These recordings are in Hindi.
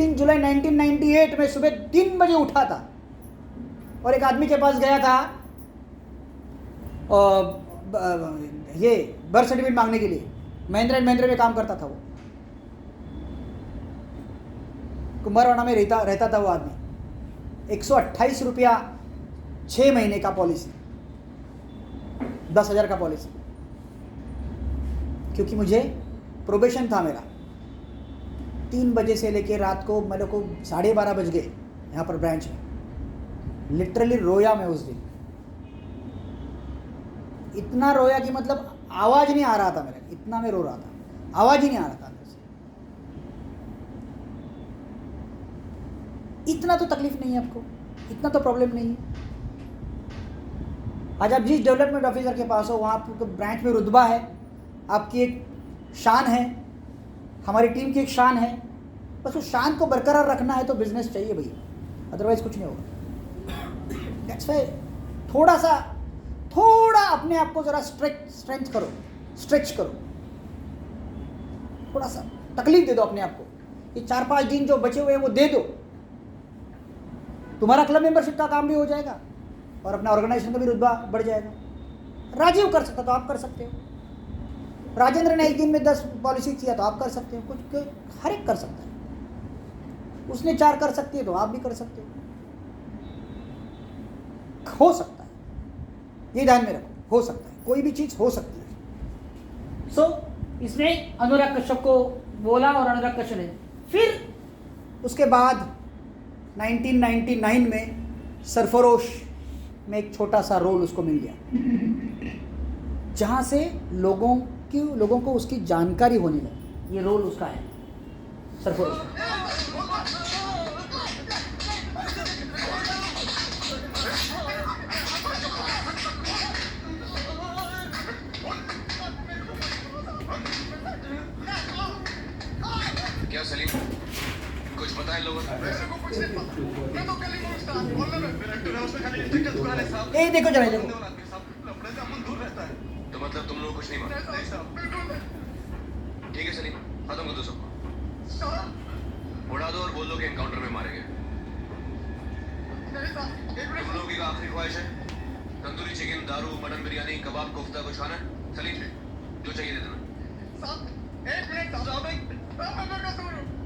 15 जुलाई 1998 में सुबह 3 बजे उठा था और एक आदमी के पास गया था ये बर्थ सर्टिफिकेट मांगने के लिए। महिंद्रा एंड महिंद्रा में काम करता था वो, कुंभारवाड़ा में रहता था वो आदमी। 128 रुपया 6 महीने का पॉलिसी, 10,000 का पॉलिसी, क्योंकि मुझे प्रोबेशन था मेरा। 3 बजे से लेके रात को मेरे को 12:30 बज गए यहाँ पर ब्रांच में। लिटरली रोया मैं उस दिन, इतना रोया कि मतलब आवाज़ नहीं आ रहा था मेरे, इतना मैं रो रहा था, आवाज़ ही नहीं आ रहा था अंदर से। इतना तो तकलीफ नहीं है आपको, इतना तो प्रॉब्लम नहीं है। आज आप जिस डेवलपमेंट ऑफिसर के पास हो वहाँ आपको ब्रांच में रुतबा है, आपकी एक शान है, हमारी टीम की एक शान है। बस उस शान को बरकरार रखना है तो बिजनेस चाहिए भैया, अदरवाइज कुछ नहीं होगा। दैट्स व्हाई थोड़ा अपने आप को ज़रा स्ट्रेंथ करो, स्ट्रेच करो, थोड़ा सा तकलीफ दे दो अपने आप को। ये 4-5 दिन जो बचे हुए हैं वो दे दो, तुम्हारा क्लब मेंबरशिप का काम भी हो जाएगा और अपना ऑर्गेनाइजेशन का भी रुतबा बढ़ जाएगा। राजीव कर सकता तो आप कर सकते हो, राजेंद्र ने एक दिन में 10 पॉलिसी किया तो आप कर सकते हो, कुछ हर एक कर सकता है। उसने 4 कर सकती है तो आप भी कर सकते हो सकता है, ये ध्यान में रखो, हो सकता है, कोई भी चीज़ हो सकती है। सो इसने अनुराग कश्यप को बोला और अनुराग कश्यप ने फिर उसके बाद 1999 में सरफरोश में एक छोटा सा रोल उसको मिल गया, जहाँ से लोगों को उसकी जानकारी होने लगी। ये रोल उसका है सरफरोश। क्या सलीम, कुछ पता है लोगों को? मैं तो कल ही पहुंचता बोलने में मेरा एक्टर उसने खाली टिकट दुकान है साहब। ए देखो जरा, देखो लपड़े से अपन दूर रहता है। तो मतलब तुम लोग कुछ नहीं मानते? नहीं साहब, बिल्कुल नहीं। ठीक है सलीम, खत्म कर दो सबको, उड़ा दो और बोल दो कि एनकाउंटर में मारे गए। नहीं साहब, तुम लोगों की आखिरी ख्वाहिश है तंदूरी चिकन, दारू, मटन बिरयानी, कबाब, कोफ्ता कुछ खाना है? सलीम जो चाहिए दे देना। साहब एक मिनट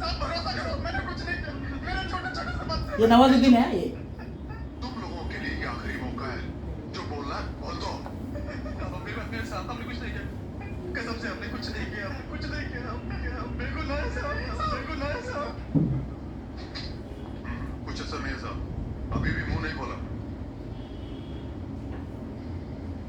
साहब, भरोसा करो, मैंने कुछ नहीं किया, मेरे छोटे-छोटे से बात। ये नवाजुद्दीन है ये। तुम लोगों के लिए ये आखिरी मौका है, जो बोलना है बोल दो। मेरे साथ हमने कुछ नहीं किया, कसम से हमने कुछ नहीं किया, बिल्कुल नहीं साहब, बिल्कुल नहीं साहब। कुछ असर नहीं है साहब, अभी भी मुंह नहीं खोला।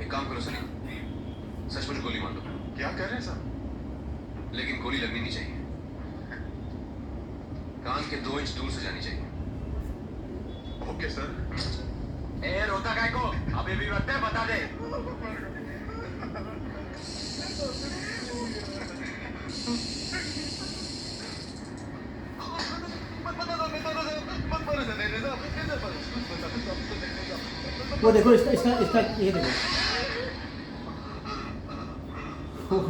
एक काम करो सलीम, सचमुच गोली मार दो। क्या कह रहे हैं साहब? लेकिन गोली लगनी नहीं चाहिए, कान के 2 इंच दूर से जानी चाहिए। Okay sir. ए रोता काय को, अभी भी वक्त है, बता दे। वो देखो इसका ये देखो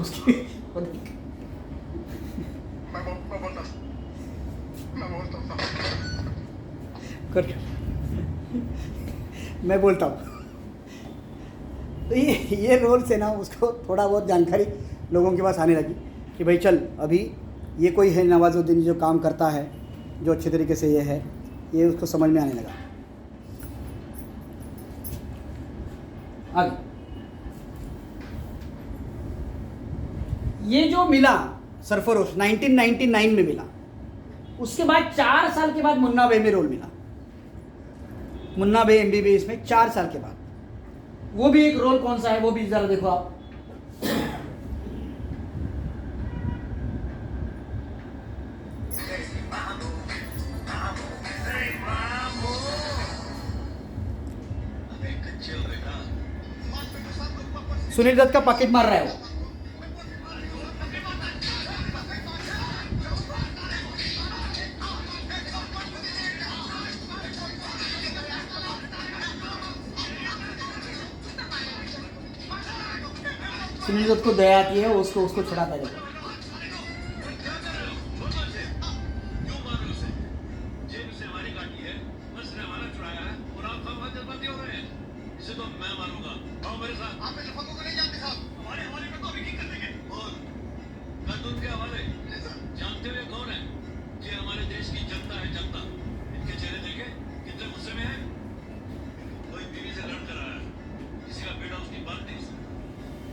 उसकी वो देख। मैं बोलता हूँ तो ये रोल से ना उसको थोड़ा बहुत जानकारी लोगों के पास आने लगी कि भाई चल अभी ये कोई है नवाजुद्दीन जो काम करता है, जो अच्छे तरीके से ये है, ये उसको समझ में आने लगा। आगे ये जो मिला सरफरोश 1999 में मिला, उसके बाद 4 साल के बाद मुन्ना भाई में रोल मिला। मुन्ना भाई MBBS में 4 साल के बाद, वो भी एक रोल कौन सा है वो भी जरा देखो आप। सुनील दत्त का पॉकेट मार रहा है वो। सुनील दत्त को दया आती है, उसको छुड़ाता है। इसने हमारा चुराया है और आप सब वहां जज्बाती हो रहे हैं। इसे तो मैं मानूंगा। आओ मेरे साथ। आप मेरे लफंगों को नहीं जानते साहब। हमारे हवाले कर तो अभी की कर देंगे। और कानून के हवाले जानते हुए कौन है? ये हमारे देश की जनता है, जनता। इनके चेहरे देखे कितने गुस्से में है। कोई बीवी से लड़ कर रहा है, किसी का बेटा उसकी बात नहीं सुन,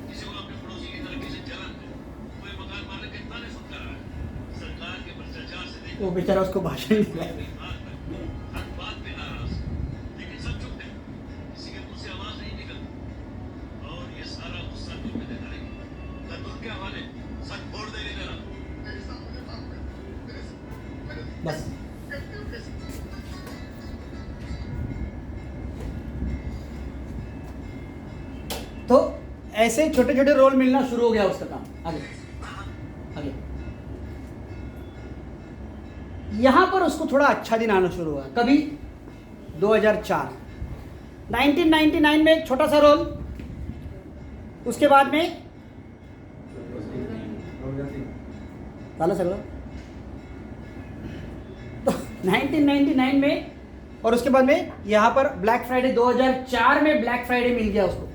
किसी को अपने पड़ोसी की तरक्की से जलन है, कोई मकान मालिक के ताने सुनता रहा है। सरकार के भ्रष्टाचार से वो बेचारा उसको भाषण नहीं दिया। हर बात पे नाराज, लेकिन सब चुप थे, किसी के मुंह से आवाज नहीं निकलती। और ये सारा गुस्सा तुम पे दिखाएगी। कानून के हवाले सच फोड़ देने देना। बस तो ऐसे छोटे छोटे रोल मिलना शुरू हो गया उसका काम। आगे आगे यहां पर उसको थोड़ा अच्छा दिन आना शुरू हुआ। कभी 2004 1999 में एक छोटा सा रोल, उसके बाद में झालं सगळं तो 1999 में, और उसके बाद में यहाँ पर ब्लैक फ्राइडे 2004 में ब्लैक फ्राइडे मिल गया उसको।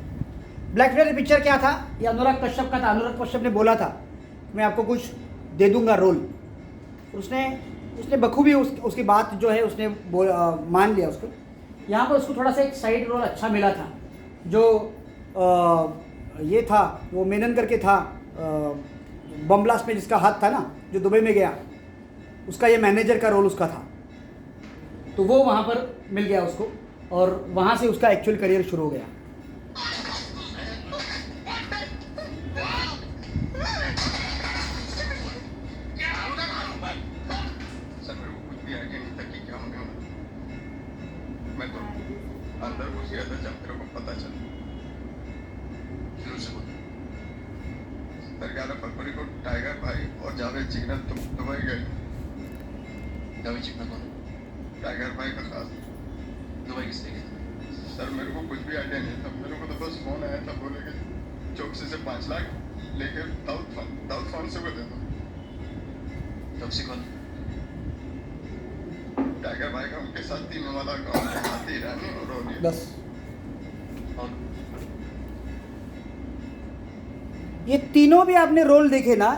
ब्लैक फ्राइडे पिक्चर क्या था? ये अनुराग कश्यप का था। अनुराग कश्यप ने बोला था मैं आपको कुछ दे दूंगा रोल। उसने बखूबी उसकी बात जो है उसने मान लिया उसको। यहाँ पर उसको थोड़ा सा एक साइड रोल अच्छा मिला था, जो ये था, वो मेनन करके था, बम ब्लास्ट में जिसका हाथ था ना, जो दुबई में गया, उसका ये मैनेजर का रोल उसका था। तो वो वहाँ पर मिल गया उसको, और वहाँ से उसका एक्चुअल करियर शुरू हो गया। सर मेरे को कुछ भी आइडिया नहीं था कि क्या होने वाला। मैं तो अंदर घुस गया था जब मेरे को पता चला। फिर उसे बोला 11 फरवरी को टाइगर भाई और जावेद चिकना तुम दुबई गए। जावेद चिकना कौन? टाइगर भाई का खास। दुबई किस लिए गए? सर मेरे को कुछ भी आइडिया नहीं था। मेरे को तो बस फोन आया था, बोले कि चौकसी से 5 लाख लेके दाऊद फोन से को दे दो। चौकसी कौन? टाइगर भाई का उनके साथ तीनों वाला गाँव में हाथी रानी और रोनी। बस ये तीनों भी आपने रोल देखे ना,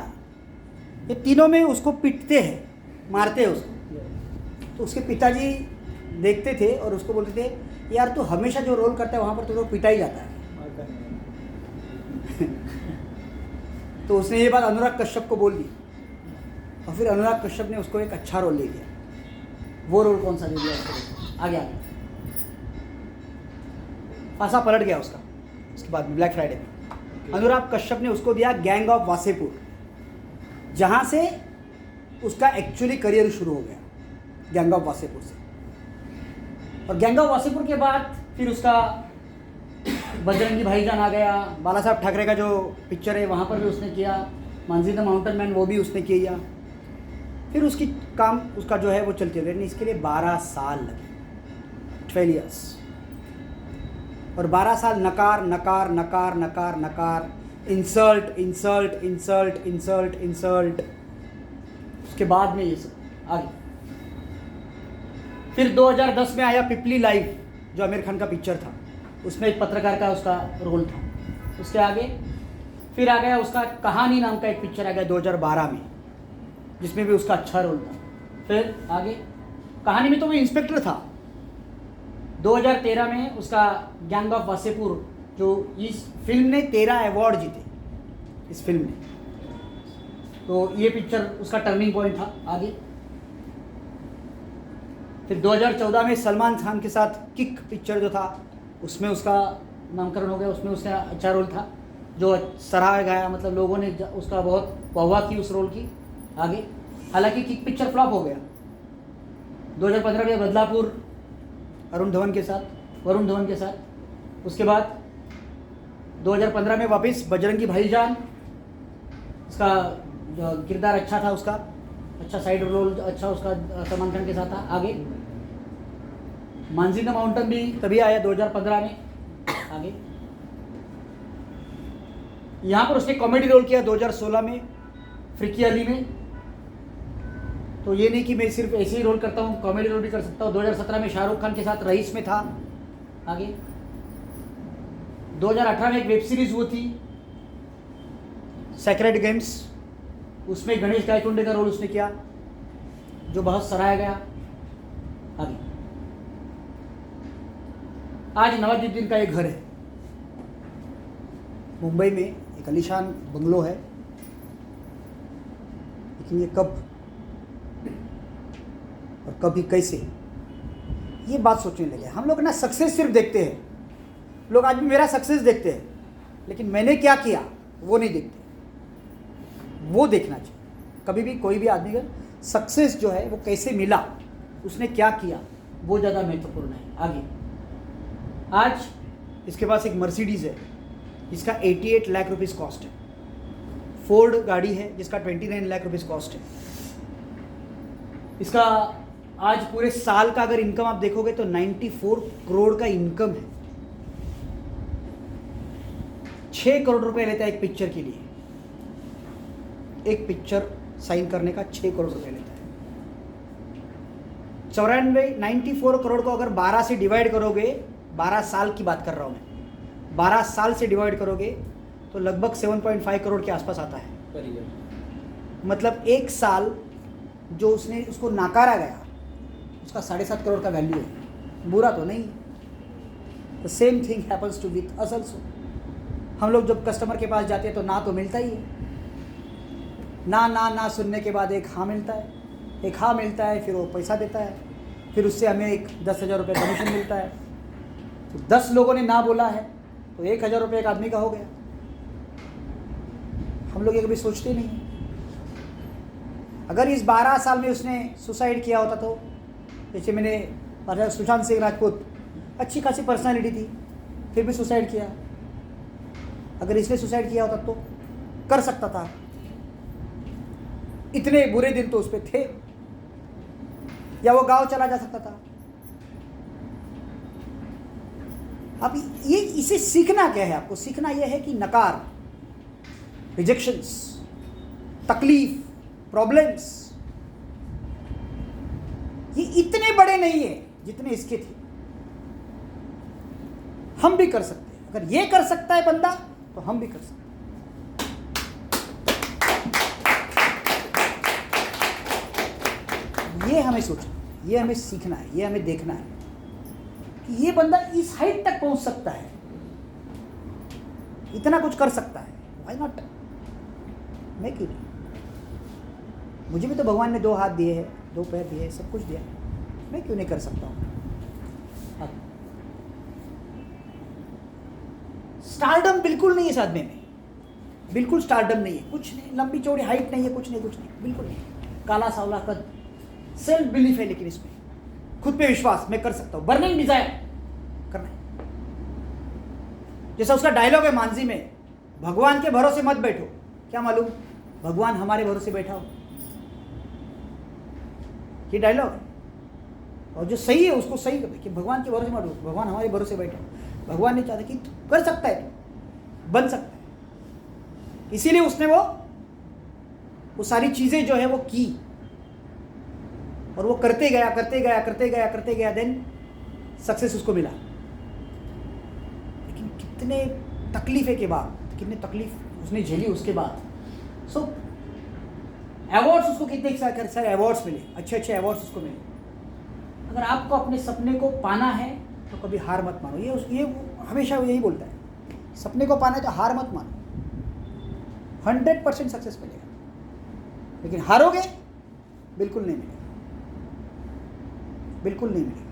ये तीनों में उसको पीटते हैं, मारते हैं उसको। तो उसके पिताजी देखते थे और उसको बोलते थे यार तू हमेशा जो रोल करता है वहाँ पर तो पिटा ही जाता है। तो उसने ये बात अनुराग कश्यप को बोल दी, और फिर अनुराग कश्यप ने उसको एक अच्छा रोल दे दिया। वो रोल कौन सा दे दिया उसको? आगे पासा पलट गया उसका। उसके बाद ब्लैक फ्राइडे में अनुराग कश्यप ने उसको दिया गैंग ऑफ वासेपुर, जहाँ से उसका एक्चुअली करियर शुरू हो गया, गैंग ऑफ वासेपुर से। और गैंग ऑफ वासेपुर के बाद फिर उसका बजरंगी भाईजान आ गया, बाला साहब ठाकरे का जो पिक्चर है वहाँ पर भी उसने किया, मांझी द माउंटेन मैन वो भी उसने किया। फिर उसकी काम उसका जो है वो चलते रहे। इसके लिए 12 साल लगे, 12 ईयर्स। और 12 साल नकार नकार नकार नकार नकार, insult insult insult insult insult. उसके बाद में ये सब आगे। फिर 2010 में आया पिपली लाइव, जो आमिर खान का पिक्चर था, उसमें एक पत्रकार का उसका रोल था। उसके आगे फिर आ गया उसका कहानी नाम का एक पिक्चर आ गया 2012 में, जिसमें भी उसका अच्छा रोल था। फिर आगे कहानी में तो वो इंस्पेक्टर था। 2013 में उसका गैंग ऑफ वासेपुर, जो इस फिल्म ने 13 अवार्ड जीते इस फिल्म ने, तो ये पिक्चर उसका टर्निंग पॉइंट था। आगे फिर 2014 में सलमान खान के साथ किक पिक्चर जो था, उसमें उसका नामकरण हो गया। उसमें उसका अच्छा रोल था, जो सराहा गया, मतलब लोगों ने उसका बहुत वाहवाह की उस रोल की। आगे हालांकि किक पिक्चर फ्लॉप हो गया। 2015 में बदलापुर वरुण धवन के साथ। उसके बाद 2015 में वापस बजरंगी भाईजान, उसका जो किरदार अच्छा था, उसका अच्छा साइड रोल अच्छा उसका सलमान खान के साथ था। आगे मांझी द माउंटेन भी तभी आया 2015 में। आगे यहाँ पर उसने कॉमेडी रोल किया 2016 में फ्रिकी अली में। तो ये नहीं कि मैं सिर्फ ऐसे ही रोल करता हूँ, कॉमेडी रोल भी कर सकता हूँ। 2017 में शाहरुख खान के साथ रईस में था। आगे 2018 में एक वेब सीरीज वो थी सेक्रेड गेम्स, उसमें गणेश गायकुंडे का रोल उसने किया जो बहुत सराहा गया। आगे आज नवाजुद्दीन का एक घर है मुंबई में, एक आलीशान बंगलो है, लेकिन ये कब और कभी कैसे, ये बात सोचने लगे। हम लोग ना सक्सेस सिर्फ देखते हैं, लोग आज भी मेरा सक्सेस देखते हैं, लेकिन मैंने क्या किया वो नहीं देखते। वो देखना चाहिए। कभी भी कोई भी आदमी का सक्सेस जो है वो कैसे मिला, उसने क्या किया, वो ज़्यादा महत्वपूर्ण है। आगे आज इसके पास एक मर्सिडीज़ है जिसका 88 लाख रुपीज़ कॉस्ट है। फोर्ड गाड़ी है जिसका 29 लाख रुपीज़ कॉस्ट है। इसका आज पूरे साल का अगर इनकम आप देखोगे तो 94 करोड़ का इनकम है। 6 करोड़ रुपए लेता है एक पिक्चर के लिए, एक पिक्चर साइन करने का 6 करोड़ रुपए लेता है। 94 करोड़ को अगर 12 से डिवाइड करोगे, 12 साल की बात कर रहा हूँ मैं, 12 साल से डिवाइड करोगे तो लगभग 7.5 करोड़ के आसपास आता है। मतलब एक साल जो उसको नकारा गया उसका 7.5 करोड़ का वैल्यू है। बुरा तो नहीं। The same thing happens to with us also. हम लोग जब कस्टमर के पास जाते हैं तो ना तो मिलता ही है, ना सुनने के बाद एक हाँ मिलता है, एक हाँ मिलता है, फिर वो पैसा देता है, फिर उससे हमें एक 10,000 रुपये कमीशन मिलता है। तो 10 लोगों ने ना बोला है तो 1,000 रुपये एक आदमी का हो गया। हम लोग ये कभी सोचते नहीं। अगर इस 12 साल में उसने सुसाइड किया होता तो, जैसे मैंने सुशांत सिंह राजपूत, अच्छी खासी पर्सनालिटी थी, फिर भी सुसाइड किया। अगर इसने सुसाइड किया होता तो कर सकता था। इतने बुरे दिन तो उस पर थे, या वो गांव चला जा सकता था। अब ये इसे सीखना क्या है? आपको सीखना यह है कि नकार, रिजेक्शंस, तकलीफ, प्रॉब्लम्स ये इतने बड़े नहीं है जितने इसके थे। हम भी कर सकते हैं। अगर ये कर सकता है बंदा तो हम भी कर सकते हैं। ये हमें सोचना, ये हमें सीखना है, ये हमें देखना है कि ये बंदा इस हाइट तक पहुंच सकता है, इतना कुछ कर सकता है। Why not? मैं क्यों नहीं? मुझे भी तो भगवान ने 2 हाथ दिए हैं, 2 पैर दिए हैं, सब कुछ दिया है, मैं क्यों नहीं कर सकता हूँ? स्टारडम बिल्कुल नहीं है इस आदमी में, बिल्कुल स्टारडम नहीं है, कुछ नहीं, लंबी चौड़ी हाइट नहीं है, कुछ नहीं, बिल्कुल नहीं। काला सावला कद, सेल्फ बिलीफ है, लेकिन इसमें खुद पे विश्वास, मैं कर सकता हूँ। बर्निंग डिजायर करना है। जैसा उसका डायलॉग है मांझी में, भगवान के भरोसे मत बैठो। क्या मालूम भगवान हमारे भरोसे बैठा हो? ये डायलॉग है, और जो सही है उसको सही कि भगवान के भरोसे मत बैठो, भगवान हमारे भरोसे बैठा हो। भगवान ने चाहता कि तू कर सकता है, बन सकता है, इसीलिए उसने वो सारी चीजें जो है वो की, और वो करते गया, देन सक्सेस उसको मिला। लेकिन कितने तकलीफे के बाद, कितने तकलीफ उसने झेली उसके बाद। सो अवार्ड्स उसको कितने सारे अवार्ड्स मिले, अच्छे अवार्ड्स उसको मिले। अगर आपको अपने सपने को पाना है तो कभी हार मत मानो। ये हमेशा यही बोलता है, सपने को पाना है तो हार मत मानो, 100% सक्सेस मिलेगा। लेकिन हारोगे बिल्कुल नहीं मिलेगा, बिल्कुल नहीं मिलेगा।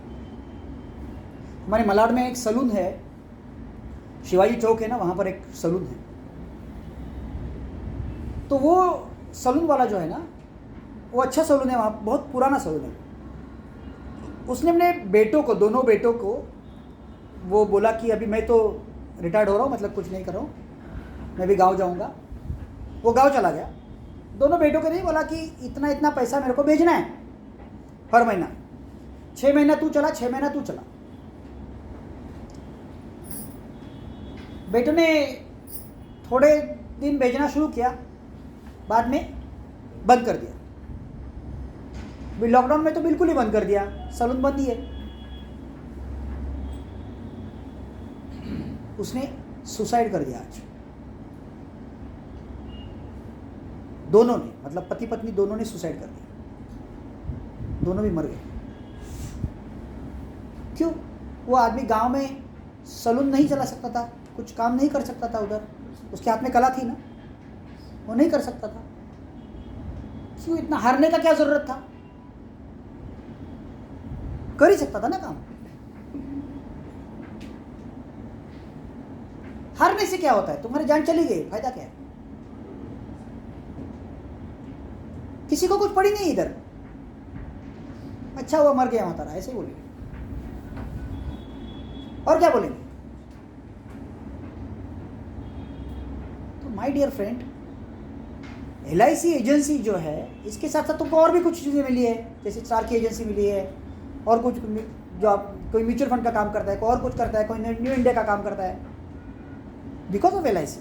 हमारे मलाड में एक सलून है, शिवाजी चौक है ना, वहाँ पर एक सलून है। तो वो सलून वाला जो है ना, वो अच्छा सलून है, वहाँ बहुत पुराना सलून है। उसने अपने बेटों को, दोनों बेटों को वो बोला कि अभी मैं तो रिटायर्ड हो रहा हूँ, मतलब कुछ नहीं कर रहा हूँ, मैं भी गांव जाऊँगा। वो गांव चला गया। दोनों बेटों को नहीं बोला कि इतना पैसा मेरे को भेजना है हर महीना, 6 महीना तू चला, 6 महीना तू चला। बेटों ने थोड़े दिन भेजना शुरू किया, बाद में बंद कर दिया। लॉकडाउन में तो बिल्कुल ही बंद कर दिया, सलून बंद ही है। उसने सुसाइड कर दिया आज। दोनों ने, मतलब पति पत्नी दोनों ने सुसाइड कर दिया, दोनों भी मर गए। क्यों? वो आदमी गांव में सलून नहीं चला सकता था, कुछ काम नहीं कर सकता था उधर, उसके हाथ में कला थी ना, वो नहीं कर सकता था। क्यों? इतना हारने का क्या जरूरत था? कर ही सकता था ना काम। हारने से क्या होता है? तुम्हारी जान चली गई, फायदा क्या है? किसी को कुछ पड़ी नहीं इधर, अच्छा हुआ मर गया माता, ऐसे ही बोलेंगे और क्या बोलेंगे? तो my dear friend, LIC agency जो है, इसके साथ साथ तुमको और भी कुछ चीज़ें मिली है, जैसे स्टार की एजेंसी मिली है, और कुछ जो आप कोई म्यूचुअल फंड का काम करता है, कोई और कुछ करता है, कोई न्यू इंडिया का काम करता है, because of LIC,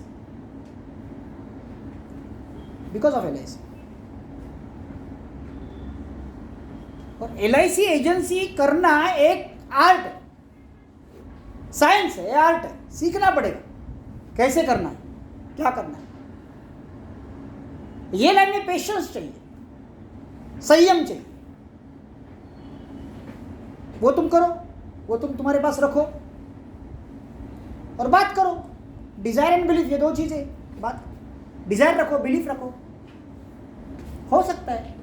because of LIC। और LIC एजेंसी करना एक आर्ट है, साइंस है, आर्ट है, सीखना पड़ेगा कैसे करना है, क्या करना है। ये लाइन में पेशेंस चाहिए, संयम चाहिए। वो तुम करो, वो तुम तुम्हारे पास रखो और बात करो। डिजायर एंड बिलीफ, ये दो चीजें, बात, डिजायर रखो, बिलीफ रखो। हो सकता है,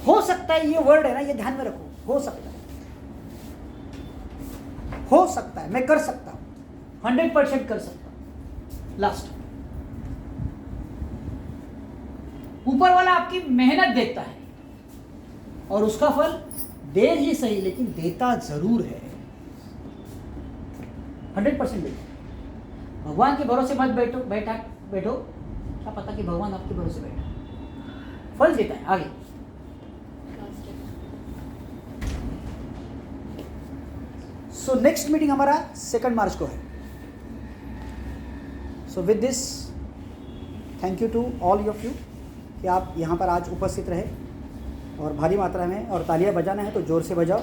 हो सकता है, ये वर्ड है ना, ये ध्यान में रखो, हो सकता है, हो सकता है, मैं कर सकता हूं, 100% कर सकता हूं। लास्ट, ऊपर वाला आपकी मेहनत देखता है और उसका फल देर ही सही लेकिन देता जरूर है, 100% देता। भगवान के भरोसे मत बैठो, क्या पता कि भगवान आपके भरोसे बैठा, फल देता है आगे। सो नेक्स्ट मीटिंग हमारा 2 मार्च को है। So with this, thank you to all of you कि आप यहाँ पर आज उपस्थित रहे और भारी मात्रा में, और तालियां बजाना है तो जोर से बजाओ।